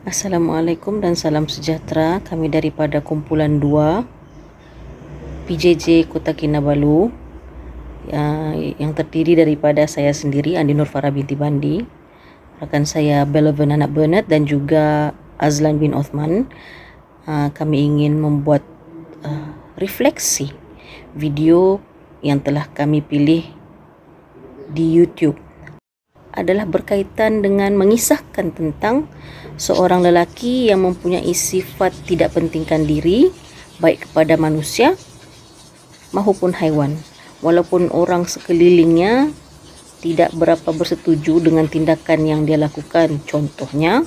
Assalamualaikum dan salam sejahtera. Kami daripada kumpulan 2 PJJ Kota Kinabalu yang terdiri daripada saya sendiri Andi Nur Farah binti Bandi, rakan saya Belavan Anak Bernard dan juga Azlan bin Othman. Kami ingin membuat refleksi video yang telah kami pilih di YouTube adalah berkaitan dengan mengisahkan tentang seorang lelaki yang mempunyai sifat tidak pentingkan diri baik kepada manusia maupun haiwan, walaupun orang sekelilingnya tidak berapa bersetuju dengan tindakan yang dia lakukan. Contohnya,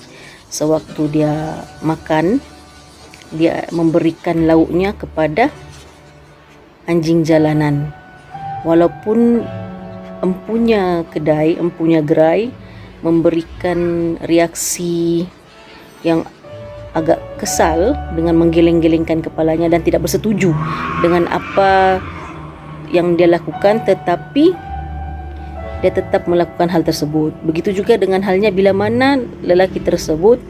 sewaktu dia makan, dia memberikan lauknya kepada anjing jalanan, walaupun empunya kedai, empunya gerai memberikan reaksi yang agak kesal dengan menggeleng-gelengkan kepalanya dan tidak bersetuju dengan apa yang dia lakukan, tetapi dia tetap melakukan hal tersebut. Begitu juga dengan halnya bila mana lelaki tersebut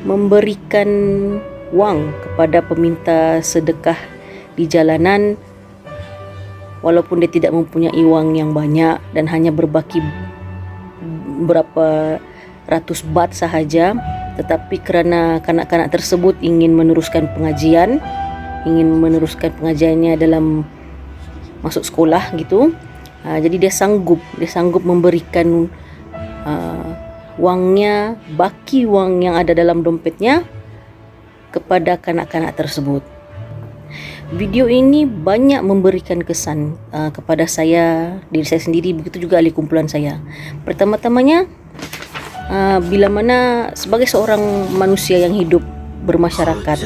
memberikan wang kepada peminta sedekah di jalanan, walaupun dia tidak mempunyai wang yang banyak dan hanya berbaki berapa ratus bat sahaja, tetapi kerana kanak-kanak tersebut ingin meneruskan pengajiannya dalam masuk sekolah gitu, jadi dia sanggup memberikan wangnya, baki wang yang ada dalam dompetnya kepada kanak-kanak tersebut. Video ini banyak memberikan kesan kepada saya, diri saya sendiri, begitu juga ahli kumpulan saya. Pertama-tamanya, bila mana sebagai seorang manusia yang hidup bermasyarakat,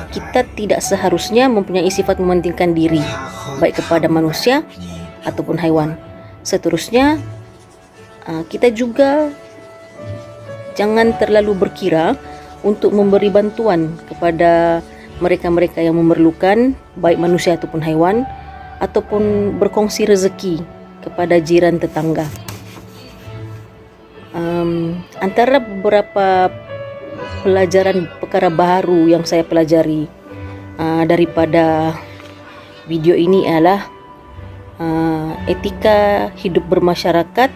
kita tidak seharusnya mempunyai sifat mementingkan diri baik kepada manusia ataupun haiwan. Seterusnya, kita juga jangan terlalu berkira untuk memberi bantuan kepada mereka-mereka yang memerlukan, baik manusia ataupun haiwan, ataupun berkongsi rezeki kepada jiran tetangga. Antara beberapa pelajaran perkara baru yang saya pelajari daripada video ini adalah etika hidup bermasyarakat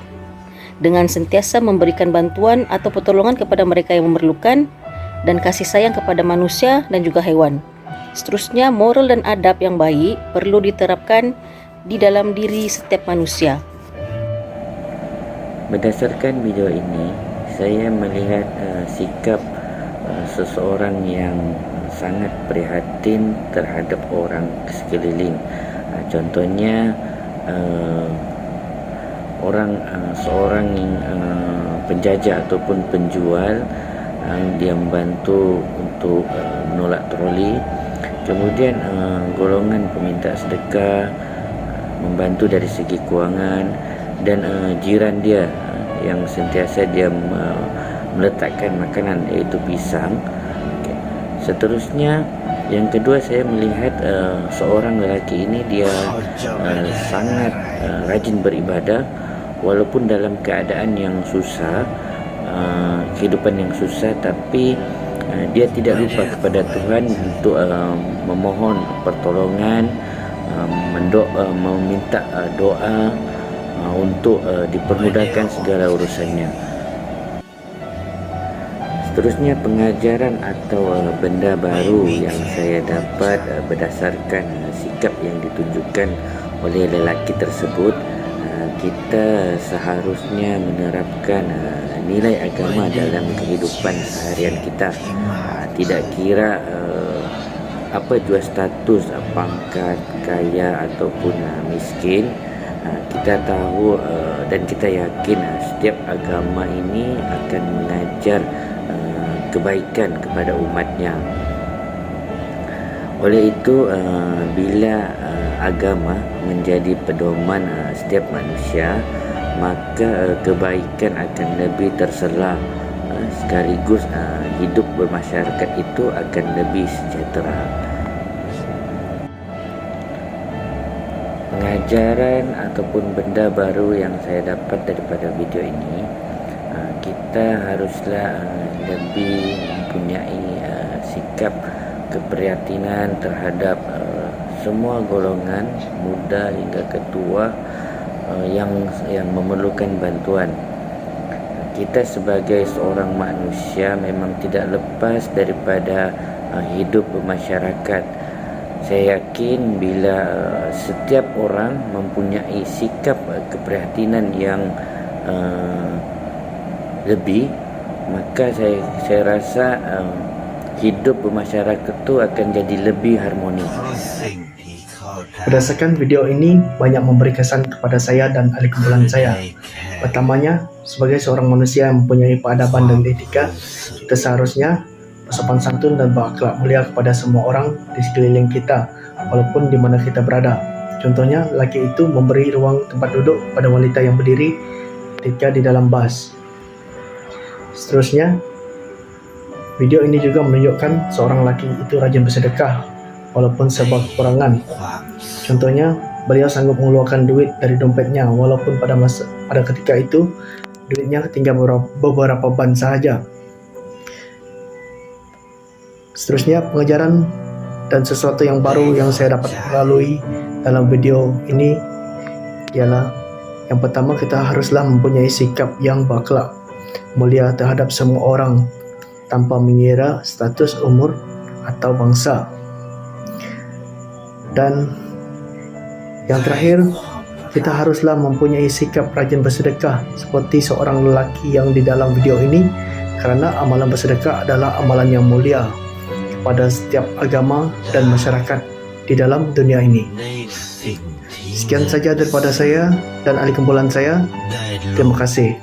dengan sentiasa memberikan bantuan atau pertolongan kepada mereka yang memerlukan, dan kasih sayang kepada manusia dan juga haiwan. Seterusnya, moral dan adab yang baik perlu diterapkan di dalam diri setiap manusia. Berdasarkan video ini, saya melihat sikap seseorang yang sangat prihatin terhadap orang sekeliling. Contohnya, seorang penjajah ataupun penjual, dia membantu untuk menolak troli. Kemudian golongan peminta sedekah membantu dari segi kewangan, dan jiran dia yang sentiasa dia meletakkan makanan, iaitu pisang. Seterusnya, yang kedua, saya melihat seorang lelaki ini dia sangat rajin beribadah walaupun dalam keadaan yang susah, kehidupan yang susah, tapi dia tidak lupa kepada Tuhan untuk memohon pertolongan, meminta doa untuk dipermudahkan segala urusannya. Seterusnya, pengajaran atau benda baru yang saya dapat berdasarkan sikap yang ditunjukkan oleh lelaki tersebut, kita seharusnya menerapkan nilai agama dalam kehidupan seharian kita. Tidak kira apa jua status, pangkat, kaya ataupun miskin, kita tahu dan kita yakin setiap agama ini akan mengajar kebaikan kepada umatnya. Oleh itu, bila agama menjadi pedoman setiap manusia, maka kebaikan akan lebih terselah, sekaligus hidup bermasyarakat itu akan lebih sejahtera. Pengajaran ataupun benda baru yang saya dapat daripada video ini, kita kita haruslah lebih mempunyai sikap keprihatinan terhadap semua golongan, muda hingga ketua, yang memerlukan bantuan. Kita sebagai seorang manusia memang tidak lepas daripada hidup bermasyarakat. Saya yakin bila setiap orang mempunyai sikap keprihatinan yang lebih, maka saya rasa hidup bermasyarakat itu akan jadi lebih harmoni. Berdasarkan video ini banyak memberi kesan kepada saya dan ahli kumpulan saya. Pertamanya, sebagai seorang manusia yang mempunyai peradaban dan etika, kita seharusnya bersopan santun dan berakhlak mulia kepada semua orang di sekeliling kita, walaupun di mana kita berada. Contohnya, lelaki itu memberi ruang tempat duduk pada wanita yang berdiri ketika di dalam bas. Seterusnya, video ini juga menunjukkan seorang lelaki itu rajin bersedekah, walaupun serba kekurangan. Contohnya, beliau sanggup mengeluarkan duit dari dompetnya, walaupun pada ketika itu duitnya tinggal beberapa ban sahaja. Seterusnya, pengajaran dan sesuatu yang baru yang saya dapat lalui dalam video ini ialah yang pertama, kita haruslah mempunyai sikap yang berakhlak mulia terhadap semua orang tanpa mengira status, umur atau bangsa. Dan yang terakhir, kita haruslah mempunyai sikap rajin bersedekah seperti seorang lelaki yang di dalam video ini, kerana amalan bersedekah adalah amalan yang mulia kepada setiap agama dan masyarakat di dalam dunia ini. Sekian saja daripada saya dan ahli kumpulan saya. Terima kasih.